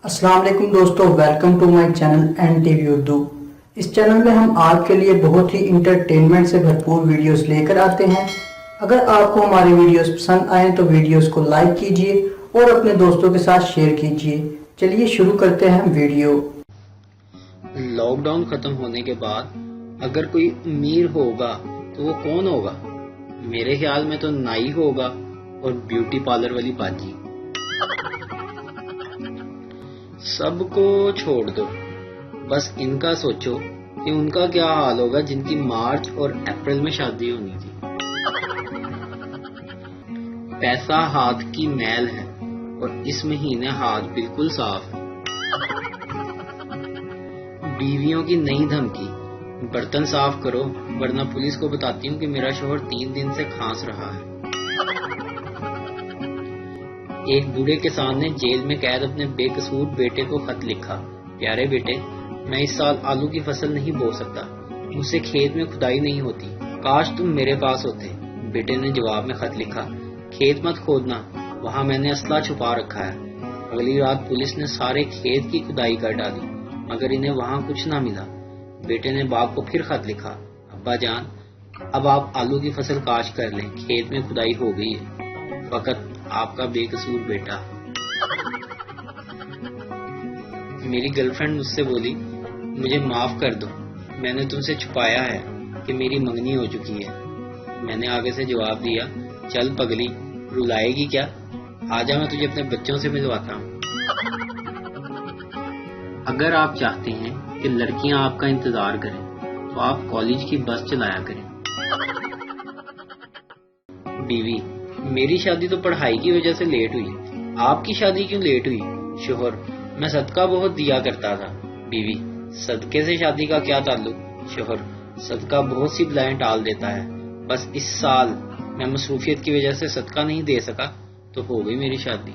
अस्सलाम वालेकुम दोस्तों, welcome to my channel NTV Urdu. इस चैनल में हम आपके लिए बहुत ही इंटरटेनमेंट से भरपूर वीडियोस लेकर आते हैं। अगर आपको हमारे वीडियोस पसंद आए तो वीडियोस को लाइक कीजिए और अपने दोस्तों के साथ शेयर कीजिए। चलिए शुरू करते हैं वीडियो। लॉकडाउन खत्म होने के बाद अगर कोई अमीर होगा तो वो कौन होगा? मेरे ख्याल में तो नाई होगा और ब्यूटी पार्लर वाली बाजी। सबको छोड़ दो, बस इनका सोचो कि उनका क्या हाल होगा जिनकी मार्च और अप्रैल में शादी होनी थी। पैसा हाथ की मैल है और इस महीने हाथ बिल्कुल साफ है। बीवियों की नई धमकी, बर्तन साफ करो वरना पुलिस को बताती हूँ कि मेरा शौहर 3 दिन से खांस रहा है। एक बूढ़े किसान ने जेल में कैद अपने बेकसूर बेटे को खत लिखा, प्यारे बेटे, मैं इस साल आलू की फसल नहीं बो सकता, मुझसे खेत में खुदाई नहीं होती, काश तुम मेरे पास होते। बेटे ने जवाब में खत लिखा, खेत मत खोदना, वहां मैंने असला छुपा रखा है। अगली रात पुलिस ने सारे खेत की खुदाई कर डाली मगर इन्हें वहां कुछ ना मिला। बेटे ने बाप को फिर खत लिखा, अब्बा जान, अब आप आलू की फसल काश कर लें, खेत में खुदाई हो गई है, फकत आपका बेकसूर बेटा। मेरी गर्लफ्रेंड मुझसे बोली, मुझे माफ कर दो, मैंने तुमसे छुपाया है कि मेरी मंगनी हो चुकी है। मैंने आगे से जवाब दिया, चल पगली, रुलाएगी क्या, आजा मैं तुझे अपने बच्चों से मिलवाता हूँ। अगर आप चाहते हैं कि लड़कियां आपका इंतजार करें तो आप कॉलेज की बस चलाया करें। बीवी, मेरी शादी तो पढ़ाई की वजह से लेट हुई, आपकी शादी क्यों लेट हुई? शोहर, मैं सदका बहुत दिया करता था। बीवी, सदके से शादी का क्या ताल्लुक? शोहर, सदका बहुत सी बलाएं टाल देता है, बस इस साल मैं मसरूफियत की वजह से सदका नहीं दे सका तो हो गई मेरी शादी।